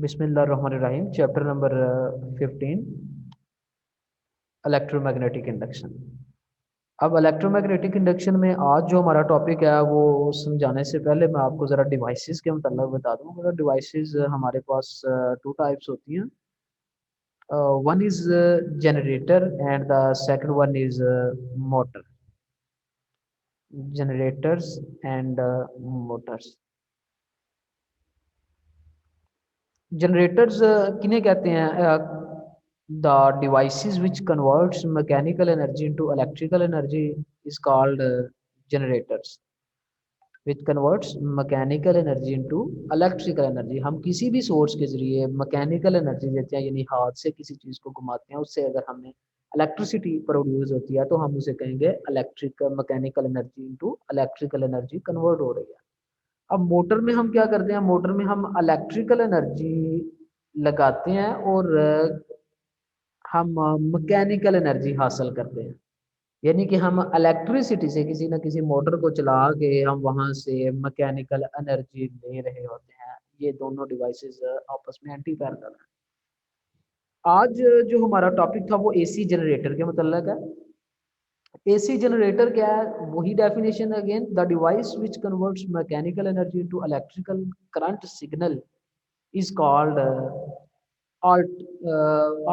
बिस्मिल्लाहिर्रहमानिर्रहीम। Chapter number 15, electromagnetic induction. अब electromagnetic induction में आज जो हमारा टॉपिक है वो समझाने से पहले मैं आपको ज़रा डिवाइसेस के मतलब बता दूँ। मतलब डिवाइसेस हमारे पास टू टाइप्स होती हैं। One is generator and the second one is motor. Generators and Motors. Generators किन्हें कहते हैं? The devices which converts mechanical energy into electrical energy is called generators. Which converts mechanical energy into electrical energy. हम किसी भी source के जरिए mechanical energy देते हैं, यानी हाथ से किसी चीज़ को घुमाते हैं, उससे अगर हमें इलेक्ट्रिसिटी प्रोड्यूस होती है तो हम उसे कहेंगे electrical mechanical energy into electrical energy convert हो रही है। अब मोटर में हम क्या करते हैं? मोटर में हम इलेक्ट्रिकल एनर्जी लगाते हैं और हम मैकेनिकल एनर्जी हासिल करते हैं। यानी कि हम इलेक्ट्रिसिटी से किसी न किसी मोटर को चला के हम वहाँ से मैकेनिकल एनर्जी ले रहे होते हैं। ये दोनों डिवाइसेस आपस में एंटी पैरेलल हैं। आज जो हमारा टॉपिक था वो एसी जनरेटर के मतलब है। एसी जनरेटर क्या है? वही definition again, the device which converts mechanical energy into electrical current signal is called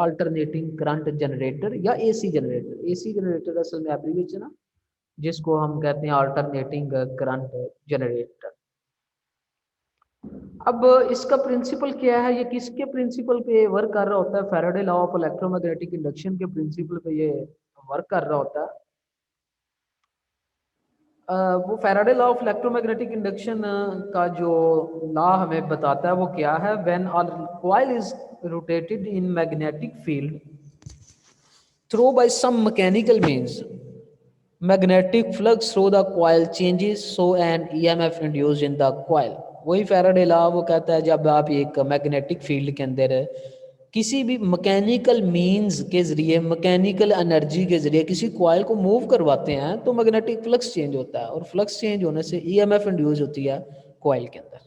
alternating current generator या एसी जनरेटर। एसी जनरेटर असल में एब्रीविएशन है जिसको हम कहते हैं अल्टरनेटिंग करंट जनरेटर। अब इसका प्रिंसिपल क्या है? ये किसके प्रिंसिपल पे वर्क कर रहा होता है? Faraday law of electromagnetic induction के प्रिंसिपल पे ये वर्क कर रहा होता है। वो Faraday law of electromagnetic induction का जो लॉ हमें बताता है वो क्या है? When a coil is rotated in magnetic field through by some mechanical means, magnetic flux through the coil changes so an EMF induced in the coil. वही Faraday law वो कहता है जब आप एक मैग्नेटिक फील्ड के अंदर किसी भी मैकेनिकल मींस के जरिए, मैकेनिकल एनर्जी के जरिए किसी कॉइल को मूव करवाते हैं तो मैग्नेटिक फ्लक्स चेंज होता है और फ्लक्स चेंज होने से ईएमएफ इंड्यूस होती है कॉइल के अंदर।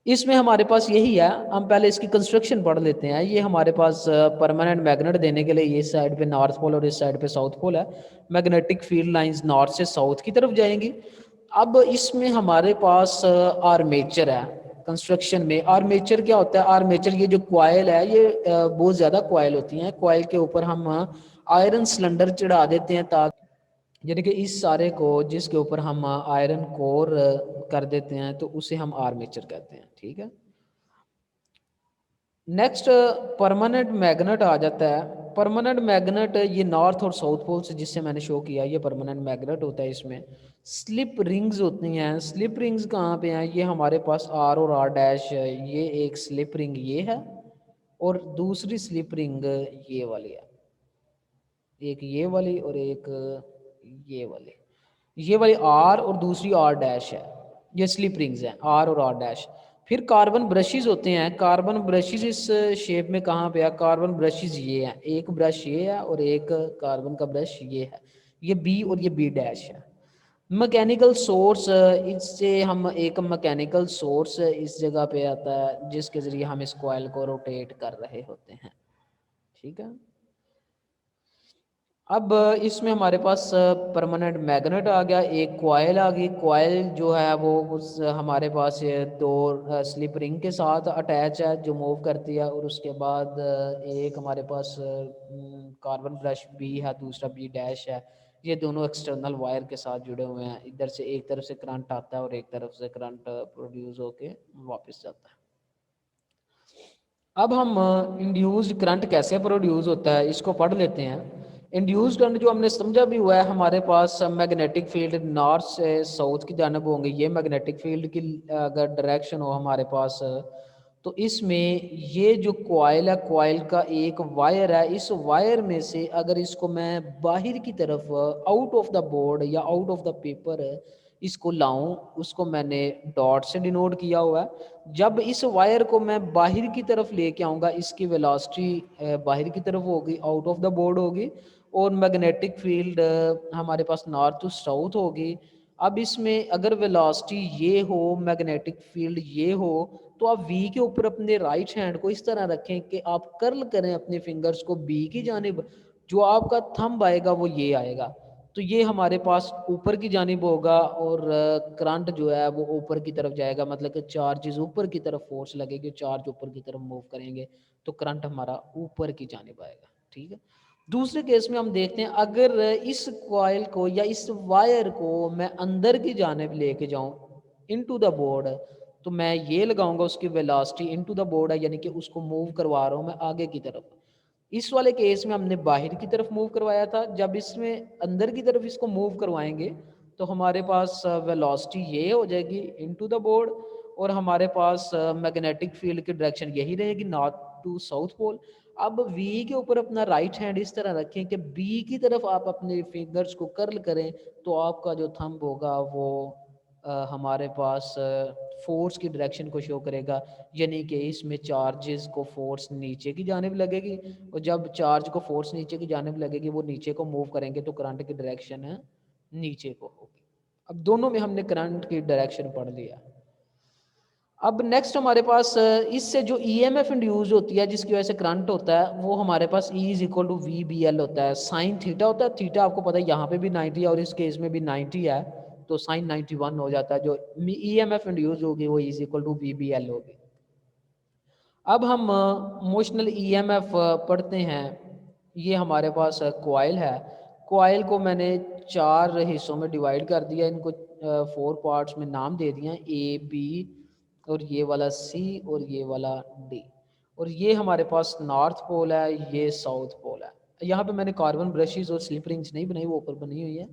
इसमें हमारे पास यही है। हम पहले इसकी कंस्ट्रक्शन पढ़ लेते हैं। ये हमारे पास परमानेंट मैग्नेट देने के लिए ये साइड पे नॉर्थ पोल और इस साइड पे साउथ पोल है। मैग्नेटिक फील्ड लाइंस नॉर्थ से साउथ की तरफ जाएंगी। अब इसमें हमारे पास आर्मेचर है। कंस्ट्रक्शन में आर्मेचर क्या होता है? आर्मेचर ये जो कॉइल है ये बहुत ज़्यादा कॉइल होती हैं। कॉइल के ऊपर हम आयरन सिलेंडर चढ़ा देते हैं ताकि, यानी कि इस सारे को जिसके ऊपर हम आयरन कोर कर देते हैं तो उसे हम आर्मेचर कहते हैं। ठीक है। नेक्स्ट परमानेंट मैग्नेट आ जाता है। परमानेंट मैग्नेट ये नॉर्थ और साउथ पोल से, जिससे मैंने शो किया, ये परमानेंट मैग्नेट होता है। इसमें स्लिप रिंग्स होती हैं। स्लिप रिंग्स कहाँ पे हैं? ये हमारे पास आर और आर डैश, ये एक स्लिप रिंग ये है और दूसरी स्लिप रिंग ये वाली है। एक ये वाली और एक ये वाली। ये वाली आर और दूसरी आर डैश है। ये स्लिप रिंग्स हैं, आर और आर डैश। फिर कार्बन ब्रशेस होते हैं। कार्बन ब्रशेस इस शेप में कहाँ पे है? कार्बन ब्रशेस ये हैं। एक ब्रश ये है और एक कार्बन का ब्रश ये है। ये बी और ये बी डैश है। मैकेनिकल सोर्स, इससे हम एक मैकेनिकल सोर्स इस जगह पे आता है जिसके ज़रिए हम इस कॉइल को रोटेट कर रहे होते हैं। ठीक है। अब इसमें हमारे पास परमानेंट मैग्नेट आ गया, एक कॉइल आ गई। कॉइल जो है वो उस हमारे पास ये दो स्लिप रिंग के साथ अटैच है जो मूव करती है। और उसके बाद एक हमारे पास कार्बन ब्रश बी है, दूसरा बी डैश है। ये दोनों एक्सटर्नल वायर के साथ जुड़े हुए हैं। इधर से एक तरफ से करंट आता है और एक तरफ से करंट प्रोड्यूस होके वापस जाता है। अब हम इंड्यूस्ड करंट कैसे प्रोड्यूस होता है इसको पढ़ लेते हैं। इंड्यूस्ड करंट जो हमने समझा भी हुआ है, हमारे पास मैग्नेटिक फील्ड नॉर्थ से साउथ की जानब होंगे। ये मैग्नेटिक फील्ड की अगर डायरेक्शन हो हमारे पास, तो इसमें ये जो कॉइल है, कॉइल का एक वायर है। इस वायर में से अगर इसको मैं बाहर की तरफ आउट ऑफ द बोर्ड या आउट ऑफ द पेपर इसको लाऊं, उसको मैंने डॉट से डिनोट किया हुआ है। जब इस वायर को मैं बाहर की तरफ लेके आऊँगा, इसकी वेलोसिटी बाहर की तरफ होगी, आउट ऑफ द बोर्ड होगी और मैग्नेटिक फील्ड हमारे पास नॉर्थ टू साउथ होगी। अब इसमें अगर वेलोसिटी ये हो, मैग्नेटिक फील्ड ये हो, तो आप वी के ऊपर अपने राइट हैंड को इस तरह रखें कि आप कर्ल करें अपने फिंगर्स को बी की जानिब, जो आपका थंब आएगा वो ये आएगा, तो ये हमारे पास ऊपर की जानिब होगा और करंट जो है वो ऊपर की तरफ जाएगा, मतलब कि चार्जेस ऊपर की तरफ फोर्स लगेगी, चार्ज ऊपर की तरफ मूव करेंगे तो करंट हमारा ऊपर की जानिब आएगा। ठीक है। दूसरे केस में हम देखते हैं, अगर इस कॉइल को या इस वायर को मैं अंदर की जानिब लेके जाऊं इनटू द बोर्ड, तो मैं ये लगाऊंगा उसकी वेलोसिटी इनटू द बोर्ड है, यानी कि उसको मूव करवा रहा हूं मैं आगे की तरफ। इस वाले केस में हमने बाहर की तरफ मूव करवाया था, जब इसमें अंदर की तरफ इसको मूव करवाएंगे तो हमारे पास वेलोसिटी ये हो जाएगी इनटू द बोर्ड, और हमारे पास मैग्नेटिक फील्ड की डायरेक्शन यही रहेगी, नॉर्थ टू साउथ पोल। अब वी के ऊपर अपना राइट हैंड इस तरह रखें कि बी की तरफ आप अपने फिंगर्स को कर्ल करें, तो आपका जो थंब होगा वो हमारे पास फोर्स की डायरेक्शन को शो करेगा, यानी कि इसमें चार्जेस को फोर्स नीचे की जानिब लगेगी, और जब चार्ज को फोर्स नीचे की जानिब लगेगी वो नीचे को मूव करेंगे तो करंट की डायरेक्शन नीचे को होगी। अब दोनों में हमने करंट की डायरेक्शन पढ़ लिया। अब नेक्स्ट हमारे पास इससे जो ईएमएफ इंड्यूस होती है जिसकी वजह से करंट होता है, वो हमारे पास E is equal to V B L होता है, साइन थीटा होता है। थीटा आपको पता है यहाँ पे भी 90 है और इस केस में भी 90 है, तो साइन 91 हो जाता है। जो ईएमएफ इंड्यूस होगी वो is equal to V B L होगी। अब हम मोशनल ईएमएफ पढ़ते हैं। ये हमारे पास कॉइल है, कॉइल को मैंने 4 हिस्सों में डिवाइड कर दिया, इनको 4 पार्ट्स में नाम दे दिया, ए बी और ये वाला सी और ये वाला डी। और ये हमारे पास नॉर्थ पोल है, ये साउथ पोल है। यहाँ पे मैंने कार्बन ब्रशेस और स्लिप रिंग्स नहीं बनाई, वो ऊपर बनी हुई है।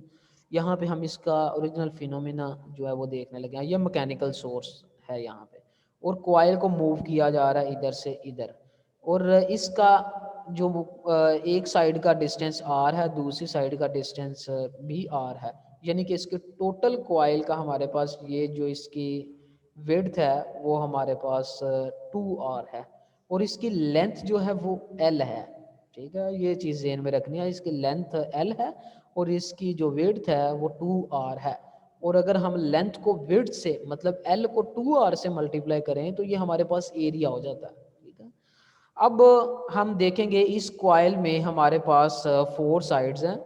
यहाँ पे हम इसका ओरिजिनल फिनोमेना जो है वो देखने लगे हैं। ये मैकेनिकल सोर्स है यहाँ पे, और कॉइल को मूव किया जा रहा है इधर से इधर, और इसका जो एक साइड का डिस्टेंस आर है, दूसरी साइड का डिस्टेंस भी आर है, यानी कि इसके टोटल कॉइल का हमारे पास ये जो इसकी विड्थ है वो हमारे पास 2r है, और इसकी लेंथ जो है वो l है। ठीक है, ये चीज़ ज़हन में रखनी है, इसकी लेंथ l है और इसकी जो विड्थ है वो 2r है। और अगर हम लेंथ को विड्थ से मतलब l को 2r से मल्टीप्लाई करें तो ये हमारे पास एरिया हो जाता है। ठीक है। अब हम देखेंगे इस कॉइल में हमारे पास 4 साइड्स हैं।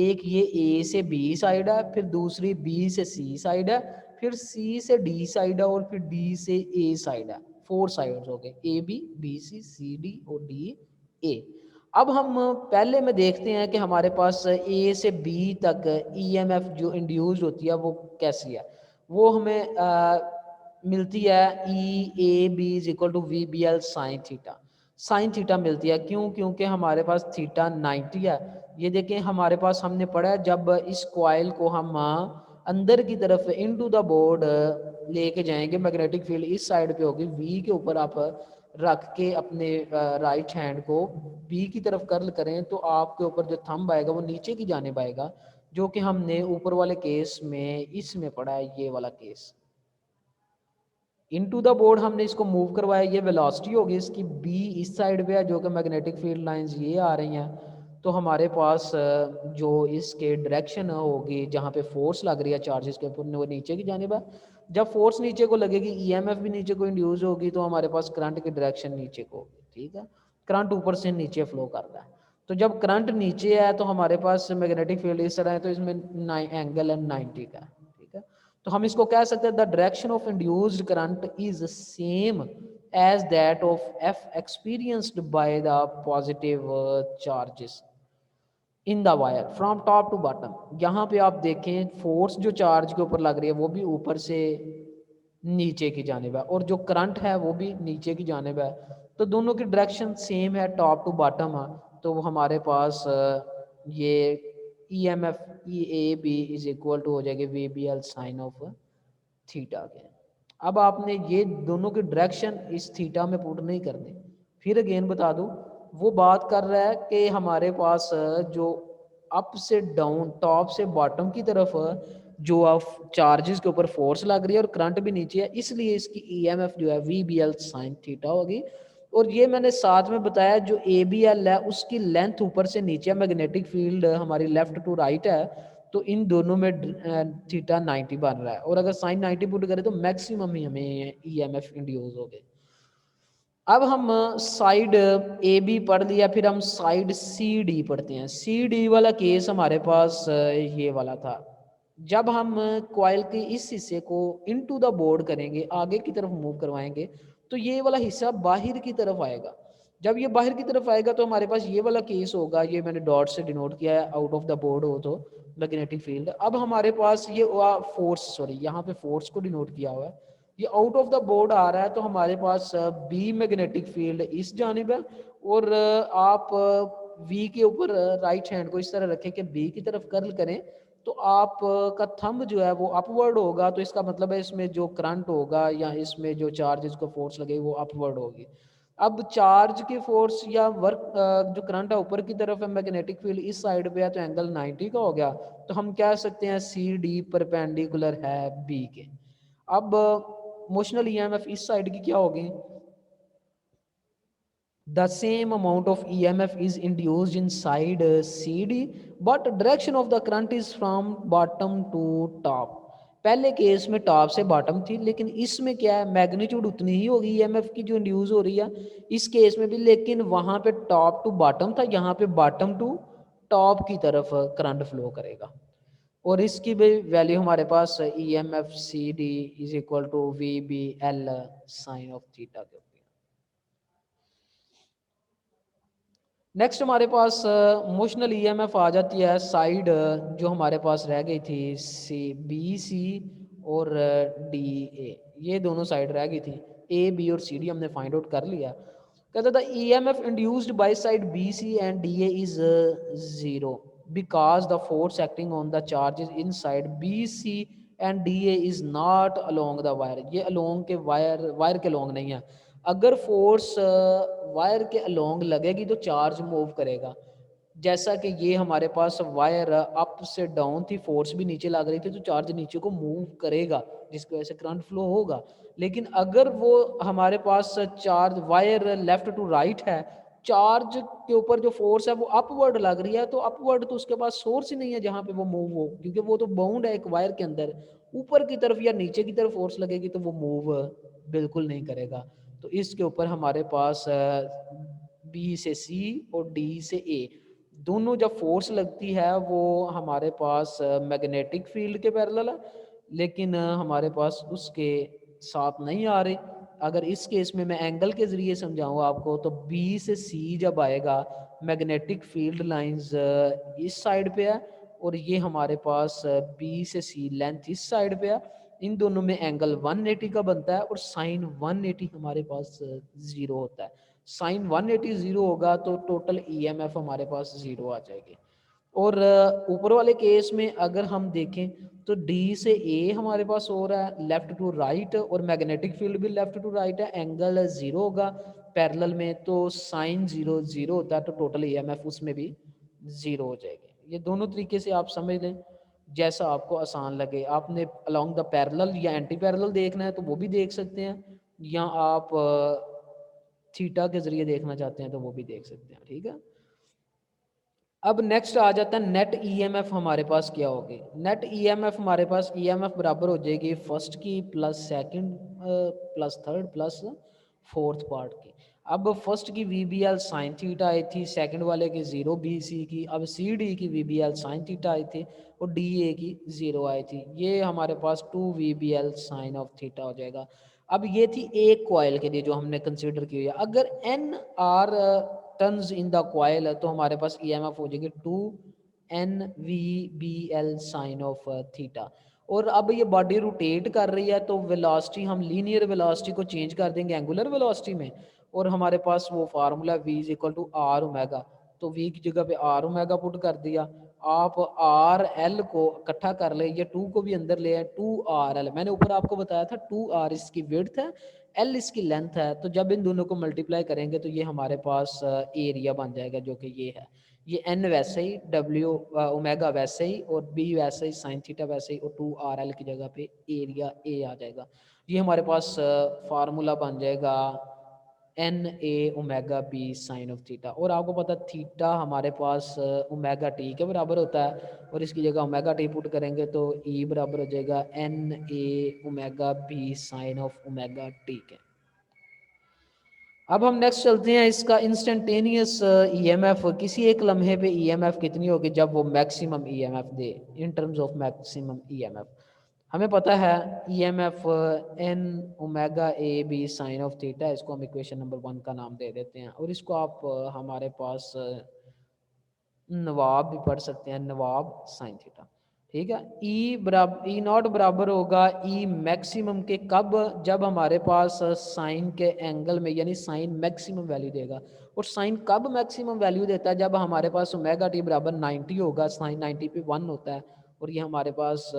एक ये ए से बी साइड है, फिर दूसरी बी से सी साइड है, फिर सी से डी साइड है, और फिर डी से ए साइड है। 4 साइड्स हो गए, A B, B C D और डी ए। अब हम पहले में देखते हैं कि हमारे पास ए से बी तक ईएमएफ जो इंड्यूस्ड होती है वो कैसी है। वो हमें मिलती है E A B is equal to V B L sine theta. Sine theta मिलती है, क्यों? क्योंकि हमारे पास थीटा 90 है। ये देखें हमारे पास हमने पढ़ा है, जब इस कॉइल को हम अंदर की तरफ इनटू द बोर्ड लेके जाएंगे, मैग्नेटिक फील्ड इस साइड पे होगी, वी के ऊपर आप रख के अपने राइट हैंड को बी की तरफ कर्ल करें तो आपके ऊपर जो थंब आएगा वो नीचे की जानिब आएगा, जो कि हमने ऊपर वाले केस में इसमें पढ़ा है, ये वाला केस। इनटू द बोर्ड हमने इसको मूव करवाया, ये वेलोसिटी होगी इसकी, बी इस साइड पे है जो कि मैग्नेटिक फील्ड लाइंस ये आ रही हैं, तो हमारे पास जो इसके डायरेक्शन होगी जहाँ पे फोर्स लग रही है चार्जेस के ऊपर वो नीचे की जानिब है। जब फोर्स नीचे को लगेगी ईएमएफ भी नीचे को इंड्यूस होगी, तो हमारे पास करंट की डायरेक्शन नीचे को होगी। ठीक है, करंट ऊपर से नीचे फ्लो कर रहा है, तो जब करंट नीचे है तो हमारे पास मैग्नेटिक फील्ड इस तरह है, तो इसमें एंगल है 90 का। ठीक है, तो हम इसको कह सकते हैं the direction of induced current is same as that of F experienced by the positive charges in the wire from top to bottom. यहाँ पे आप देखें फोर्स जो चार्ज के ऊपर लग रही है वो भी ऊपर से नीचे की जानिब है, और जो करंट है वो भी नीचे की जानिब है, तो दोनों की डायरेक्शन सेम है, टॉप टू बॉटम है। तो वो हमारे पास ये E M F E A B is equal to हो जाएगी V B L sine of theta के। अब आपने ये दोनों की डायरेक्शन इस थीटा में पुट नहीं करनी। फिर अगेन बता दूं, वो बात कर रहा है कि हमारे पास जो अप से डाउन, टॉप से बॉटम की तरफ जो आप चार्जेस के ऊपर फोर्स लग रही है और करंट भी नीचे है, इसलिए इसकी ईएमएफ जो है V B L sine theta होगी। और ये मैंने साथ में बताया जो ए बी एल है उसकी लेंथ ऊपर से नीचे, मैग्नेटिक फील्ड हमारी लेफ्ट टू राइट है, तो इन दोनों में थीटा 90 बन रहा है, और अगर साइन 90 पुट करें तो मैक्सिमम ही हमें ईएमएफ इंड्यूस हो गए। अब हम साइड ए बी पढ़ लिया, फिर हम साइड सी डी पढ़ते हैं। सी डी वाला केस हमारे पास ये वाला था। जब हम कॉइल के इस हिस्से को इनटू द बोर्ड करेंगे, आगे की तरफ मूव करवाएंगे, तो ये वाला हिस्सा बाहर की तरफ आएगा। जब ये बाहर की तरफ आएगा तो हमारे पास ये वाला केस होगा, ये मैंने डॉट से डिनोट किया है, आउट ऑफ द बोर्ड हो तो मैग्नेटिक फील्ड। अब हमारे पास ये फोर्स, सॉरी यहाँ पे फोर्स को डिनोट किया हुआ है, ये आउट ऑफ द बोर्ड आ रहा है, तो हमारे पास बी मैग्नेटिक फील्ड इस जानिब है, और आप वी के ऊपर राइट हैंड को इस तरह रखें कि बी की तरफ कर्ल करें, तो आप का थंब जो है वो अपवर्ड होगा, तो इसका मतलब है इसमें जो करंट होगा या इसमें जो चार्ज को फोर्स लगे वो अपवर्ड होगी। अब चार्ज के फोर्स या वर्क जो करंट है ऊपर की तरफ है, मैग्नेटिक फील्ड इस साइड पे है, तो एंगल 90 का हो गया। तो हम कह सकते हैं सी डी परपेंडिकुलर है बी के। अब मोशनल ईएमएफ इस साइड की क्या होगी? The same amount of EMF is induced inside CD, but direction of the current is from bottom to top. पहले केस में टॉप से बॉटम थी, लेकिन इसमें क्या है, मैग्नीट्यूड उतनी ही होगी ईएमएफ की जो इंड्यूस हो रही है इस केस में भी, लेकिन वहां पे टॉप टू बॉटम था, यहाँ पे बॉटम टू टॉप की तरफ करंट फ्लो करेगा। और इसकी भी वैल्यू हमारे पास E M F C D is equal to V B L sine of theta के ऊपर। नेक्स्ट हमारे पास मोशनल ईएमएफ आ जाती है साइड जो हमारे पास रह गई थी सी बी सी और डी ए, ये दोनों साइड रह गई थी। ए बी और सी डी हमने फाइंड आउट कर लिया। कहता था E M F induced by side B C and D A is zero because the force acting on the charges in side B C and D A is not along the wire. ये along के wire के along नहीं है। अगर force wire के along लगेगी तो charge move करेगा। जैसा कि ये हमारे पास वायर अप से डाउन थी, फोर्स भी नीचे लग रही थी, तो चार्ज नीचे को मूव करेगा, जिसकी वजह से करंट फ्लो होगा। लेकिन अगर वो हमारे पास charge wire left to right है, चार्ज के ऊपर जो फोर्स है वो अपवर्ड लग रही है, तो अपवर्ड तो उसके पास सोर्स ही नहीं है जहां पे वो मूव हो, क्योंकि वो तो बाउंड है एक वायर के अंदर। ऊपर की तरफ या नीचे की तरफ फोर्स लगेगी तो वो मूव बिल्कुल नहीं करेगा। तो इसके ऊपर हमारे पास बी से सी और डी से ए दोनों जब फोर्स लगती है वो हमारे पास मैग्नेटिक फील्ड के पैरेलल है, लेकिन हमारे पास उसके साथ नहीं आ रही। अगर इस केस में मैं एंगल के ज़रिए समझाऊँ आपको, तो बी से सी जब आएगा, मैग्नेटिक फील्ड लाइंस इस साइड पे है, और ये हमारे पास बी से सी लेंथ इस साइड पे है। इन दोनों में एंगल 180 का बनता है, और साइन 180 हमारे पास ज़ीरो होता है। साइन 180 ज़ीरो होगा तो टोटल ईएमएफ हमारे पास ज़ीरो आ जाएगी। और ऊपर वाले केस में अगर हम देखें तो डी से ए हमारे पास हो रहा है लेफ्ट टू राइट, और मैग्नेटिक फील्ड भी लेफ्ट टू राइट है, एंगल ज़ीरो होगा पैरेलल में, तो साइन ज़ीरो ज़ीरो होता है, तो टोटल ईएमएफ उसमें भी ज़ीरो हो जाएगी। ये दोनों तरीके से आप समझ लें, जैसा आपको आसान लगे। आपने अलोंग द पैरेलल या एंटी पैरेलल देखना है तो वो भी देख सकते हैं, या आप थीटा के जरिए देखना चाहते हैं तो वो भी देख सकते हैं। ठीक है। अब नेक्स्ट आ जाता है नेट ईएमएफ हमारे पास क्या होगी। नेट ईएमएफ हमारे पास ईएमएफ बराबर हो जाएगी फर्स्ट की plus second plus third plus fourth part की। अब फर्स्ट की V B L sine theta आई थी, सेकंड वाले की जीरो बी सी की, अब सी डी की V B L sine theta आई थी, और डी ए की जीरो आई थी। ये हमारे पास two V B L sine of theta हो जाएगा। अब ये थी एक कॉयल के लिए जो हमने कंसीडर की हुई है। अगर N are turns in the coil तो हमारे पास ईएमएफ हो जाएगी two N V B L sine of theta. और अब ये बॉडी रोटेट कर रही है, तो वेलोसिटी हम लीनियर वेलोसिटी को चेंज कर देंगे एंगुलर वेलोसिटी में, और हमारे पास वो formula v is equal to R omega. तो v की जगह पे आर ओमेगा पुट कर दिया। आप आर एल को इकट्ठा कर ले, ये टू को भी अंदर ले आए, टू आर एल। मैंने ऊपर आपको बताया था टू आर इसकी विड्थ है, एल इसकी लेंथ है, तो जब इन दोनों को मल्टीप्लाई करेंगे तो ये हमारे पास एरिया बन जाएगा, जो कि ये है। ये एन वैसे ही, डब्ल्यू ओमेगा वैसे ही, और बी वैसे ही, साइन थीटा वैसे ही, और टू आर एल की जगह पे एरिया ए आ जाएगा। ये हमारे पास फार्मूला बन जाएगा N A omega B sine of theta. और आपको पता थीटा हमारे पास ओमेगा टी के बराबर होता है, और इसकी जगह ओमेगा टी पुट करेंगे तो ई बराबर हो जाएगा N A omega B sine of omega T के। अब हम नेक्स्ट चलते हैं, इसका इंस्टेंटेनियस ईएमएफ, किसी एक लम्हे पे ईएमएफ कितनी होगी जब वो मैक्सिमम ईएमएफ दे, in terms of maximum EMF. हमें पता है EMF N omega A B sine of theta, इसको हम इक्वेशन नंबर 1 का नाम दे देते हैं, और इसको आप हमारे पास नवाब भी पढ़ सकते हैं, नवाब साइन थीटा। ठीक है, ई नॉट बराबर होगा ई मैक्सिमम के, कब, जब हमारे पास साइन के एंगल में, यानी साइन मैक्सिमम वैल्यू देगा। और साइन कब मैक्सिमम वैल्यू देता है, जब हमारे पास ओमेगा टी बराबर 90 होगा, साइन 90 पे 1 होता है, और ये हमारे पास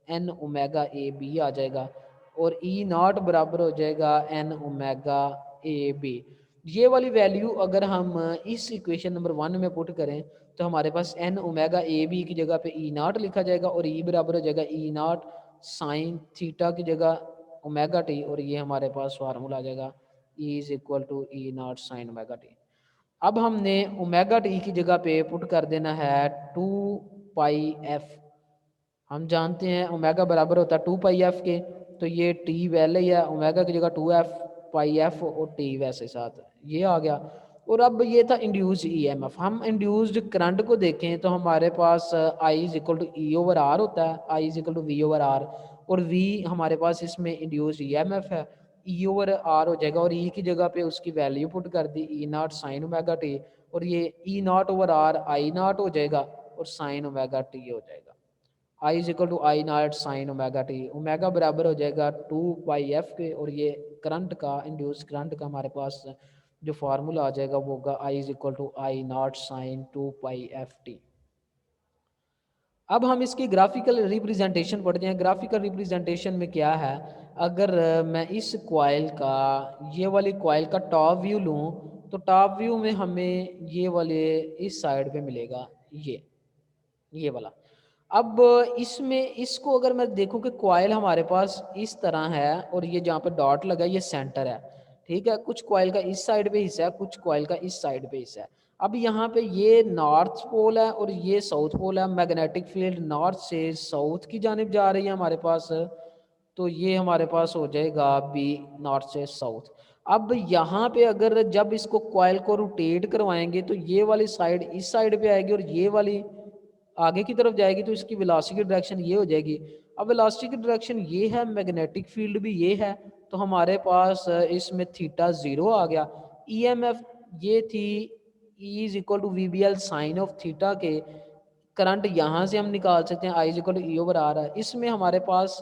एन ओमेगा ए बी आ जाएगा, और ई नॉट बराबर हो जाएगा एन ओमेगा ए बी। ये वाली वैल्यू अगर हम इस इक्वेशन नंबर 1 में पुट करें तो हमारे पास एन ओमेगा ए बी की जगह पे ई नॉट लिखा जाएगा, और ई बराबर हो जाएगा ई नॉट साइन थीटा की जगह ओमेगा टी, और ये हमारे पास फार्मूला आ जाएगा E is equal to E not sine omega T. अब हमने ओमेगा टी की जगह पे पुट कर देना है 2 पाई एफ। हम जानते हैं ओमेगा बराबर होता है 2 पाई एफ के, तो ये टी वैले ही है, ओमेगा की जगह 2 पाई एफ और टी वैसे साथ ये आ गया। और अब ये था इंड्यूस्ड ईएमएफ। हम इंड्यूस्ड करंट को देखें तो हमारे पास I is equal to E over R होता है, I is equal to V over R, और वी हमारे पास इसमें इंड्यूस्ड ईएमएफ है, ई ओवर आर हो जाएगा, और ई की जगह पे उसकी वैल्यू पुट कर दी E not sine omega T, और ये E naught over R I naught हो जाएगा, और साइन ओमेगा टी हो जाएगा। I is equal to I naught sine omega T, omega बराबर हो जाएगा 2 पाई एफ के, और ये करंट का, इंड्यूस करंट का हमारे पास जो फार्मूला आ जाएगा वो होगा I is equal to I naught sine 2 pi F T. अब हम इसकी ग्राफिकल रिप्रेजेंटेशन पढ़ते हैं। ग्राफिकल रिप्रेजेंटेशन में क्या है, अगर मैं इस कॉइल का, ये वाली कॉइल का टॉप व्यू लूँ, तो टॉप व्यू में हमें ये वाले इस साइड पे मिलेगा, ये वाला। अब इसमें इसको अगर मैं देखूं कि कॉइल हमारे पास इस तरह है, और ये जहाँ पे डॉट लगा ये सेंटर है, ठीक है, कुछ कॉइल का इस साइड पे हिस्सा है, कुछ कॉइल का इस साइड पे हिस्सा है। अब यहाँ पे ये नॉर्थ पोल है और ये साउथ पोल है, मैग्नेटिक फील्ड नॉर्थ से साउथ की जानिब जा रही है हमारे पास, तो ये हमारे पास हो जाएगा बी, नॉर्थ से साउथ। अब यहाँ पे अगर जब इसको कॉइल को रोटेट करवाएंगे तो ये वाली साइड इस साइड पे आएगी, और ये वाली आगे की तरफ जाएगी, तो इसकी वेलोसिटी की डायरेक्शन ये हो जाएगी। अब वेलोसिटी की डायरेक्शन ये है, मैग्नेटिक फील्ड भी ये है, तो हमारे पास इसमें थीटा 0 आ गया। ईएमएफ ये थी E is equal to V B L sine of theta के, करंट यहाँ से हम निकाल सकते हैं I is equal to E over R है, इसमें हमारे पास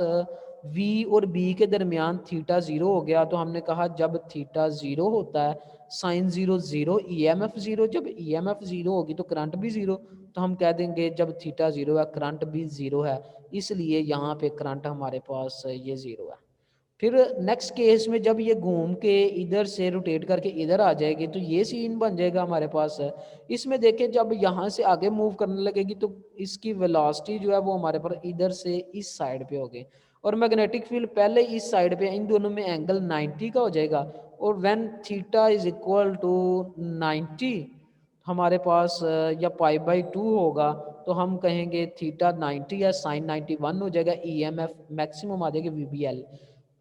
वी और बी के दरमियान थीटा 0 हो गया, तो हमने कहा जब थीटा 0 होता है, साइन 0 0, ई एम एफ 0, जब ई एम एफ 0 होगी तो करंट भी 0, तो हम कह देंगे जब थीटा 0 है करंट भी 0 है, इसलिए यहाँ पे करंट हमारे पास ये 0 है। फिर नेक्स्ट केस में जब ये घूम के इधर से रोटेट करके इधर आ जाएगी तो ये सीन बन जाएगा हमारे पास। इसमें देखें जब यहाँ से आगे मूव करने लगेगी तो इसकी वेलोसिटी जो है वो हमारे पास इधर से इस साइड पे होगी, और मैग्नेटिक फील्ड पहले इस साइड पे, इन दोनों में एंगल 90 का हो जाएगा, और when theta is equal to 90 हमारे पास या पाई/2 होगा, तो हम कहेंगे थीटा 90 या साइन 91 हो जाएगा, ईएमएफ मैक्सिमम आ जाएगी वीबीएल।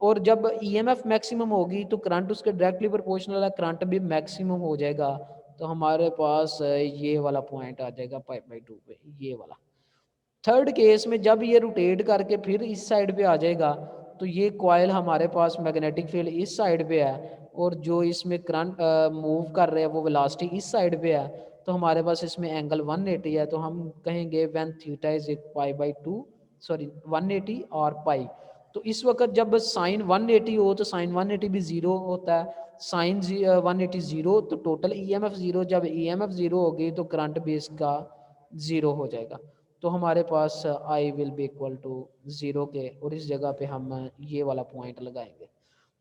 और जब ईएमएफ मैक्सिमम होगी तो करंट उसके डायरेक्टली प्रोपोर्शनल है, करंट भी मैक्सिमम हो जाएगा, तो हमारे पास ये वाला पॉइंट आ जाएगा पाई/2 पे, ये वाला। थर्ड केस में जब ये रोटेट करके फिर इस साइड पे आ जाएगा, तो ये कॉइल हमारे पास मैग्नेटिक फील्ड इस साइड पे है, और जो इसमें करंट मूव कर रहे हैं वो वेलोसिटी इस साइड पे है, तो हमारे पास इसमें एंगल 180 है, तो हम कहेंगे व्हेन थीटा इज पाई/2, सॉरी 180 और पाई, तो इस वक्त जब साइन 180 हो तो साइन 180 भी 0 होता है, साइन 180 0, तो टोटल ईएमएफ 0, जब ईएमएफ 0 होगी तो करंट भी इसका 0 हो जाएगा, तो हमारे पास I will be equal to 0 के, और इस जगह पे हम ये वाला पॉइंट लगाएंगे।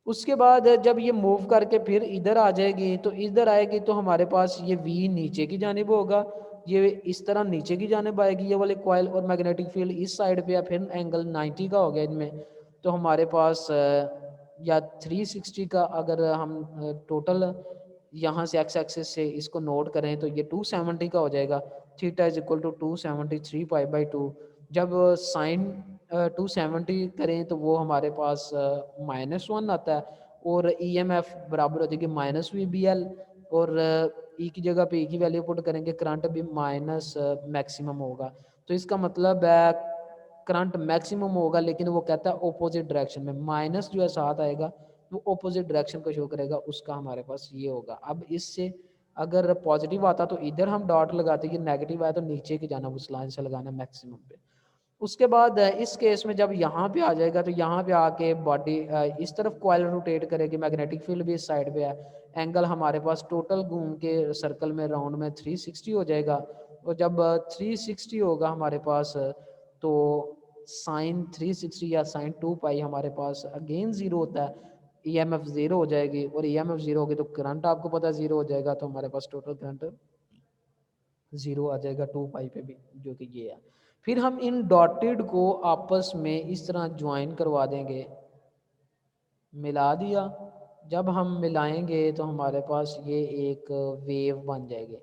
उसके बाद जब ये मूव करके फिर इधर आ जाएगी, तो इधर आएगी तो हमारे पास ये वी नीचे की जानिब होगा, ये इस तरह नीचे की जानिब आएगी ये वाले कॉइल, और मैग्नेटिक फील्ड इस साइड पे है, फिर एंगल 90 का हो गया इनमें, तो हमारे पास या 360 का अगर हम टोटल यहाँ से एक्स एक्सिस से इसको नोट करें तो ये 270 का हो जाएगा, थीटा इज इक्वल टू 273 पाई/2। जब साइन 270 करें तो वो हमारे पास -1 आता है, और EMF बराबर हो जाएगी माइनस VBL, और ई की जगह पे ई की वैल्यू पुट करेंगे, करंट भी माइनस मैक्सिमम होगा। तो इसका मतलब है करंट मैक्सिमम होगा, लेकिन वो कहता है ऑपोजिट डायरेक्शन में, माइनस जो है साथ आएगा वो ऑपोजिट डायरेक्शन को शो करेगा, उसका हमारे पास ये होगा। अब इससे अगर पॉजिटिव आता तो इधर हम डॉट लगाते, कि नेगेटिव आया तो नीचे की जाना उस लाइन से लगाना मैक्सिमम पे। उसके बाद इस केस में जब यहाँ पे आ जाएगा तो यहाँ पे आके बॉडी इस तरफ कॉइल रोटेट करेगी, मैग्नेटिक फील्ड भी इस साइड पे है, एंगल हमारे पास टोटल घूम के सर्कल में राउंड में 360 हो जाएगा। और जब 360 होगा हमारे पास, तो साइन 360 या साइन 2 पाई हमारे पास अगेन ज़ीरो होता है, EMF ज़ीरो हो जाएगी, और EMF ज़ीरो होगी तो करंट आपको पता ज़ीरो हो जाएगा, तो हमारे पास टोटल करंट ज़ीरो आ जाएगा 2 पाई पे भी, जो कि ये है। फिर हम इन डॉटेड को आपस में इस तरह ज्वाइन करवा देंगे, मिला दिया। जब हम मिलाएंगे तो हमारे पास ये एक वेव बन जाएगी।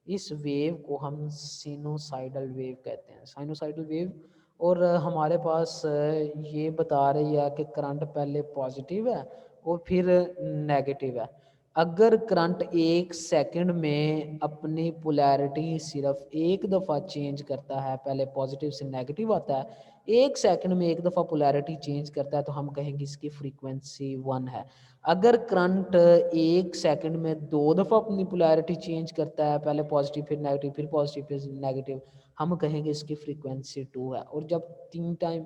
इस वेव को हम साइनोसाइडल वेव कहते हैं, साइनोसाइडल वेव। और हमारे पास ये बता रही है कि करंट पहले पॉजिटिव है और फिर नेगेटिव है। अगर करंट 1 सेकंड में अपनी पोलैरिटी सिर्फ एक दफ़ा चेंज करता है, पहले पॉजिटिव से नेगेटिव आता है, 1 सेकंड में एक दफ़ा पोलैरिटी चेंज करता है, तो हम कहेंगे इसकी फ्रीक्वेंसी 1 है। अगर करंट 1 सेकंड में 2 दफ़ा अपनी पोलैरिटी चेंज करता है, पहले पॉजिटिव फिर नेगेटिव फिर पॉजिटिव फिर नेगेटिव, हम कहेंगे इसकी फ्रीक्वेंसी 2 है। और जब 3 टाइम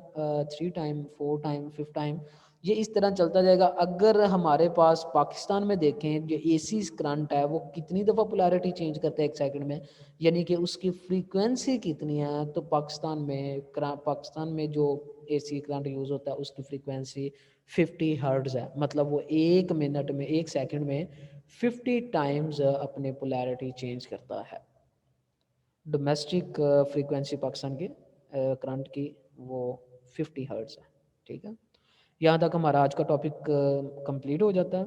3 टाइम 4 टाइम 5 टाइम ये इस तरह चलता जाएगा। अगर हमारे पास पाकिस्तान में देखें, जो AC करंट है वो कितनी दफ़ा पोलैरिटी चेंज करता है 1 सेकंड में, यानी कि उसकी फ्रीक्वेंसी कितनी है, तो पाकिस्तान में जो AC करंट यूज़ होता है उसकी फ्रीक्वेंसी 50 हर्ट्ज़ है। मतलब वो 1 मिनट में 1 सेकंड में 50 टाइम्स अपने पोलैरिटी चेंज करता है। डोमेस्टिक फ्रीक्वेंसी पाकिस्तान की करंट की वो 50 हर्ट्ज़ है। ठीक है, यहाँ तक हमारा आज का टॉपिक कंप्लीट हो जाता है।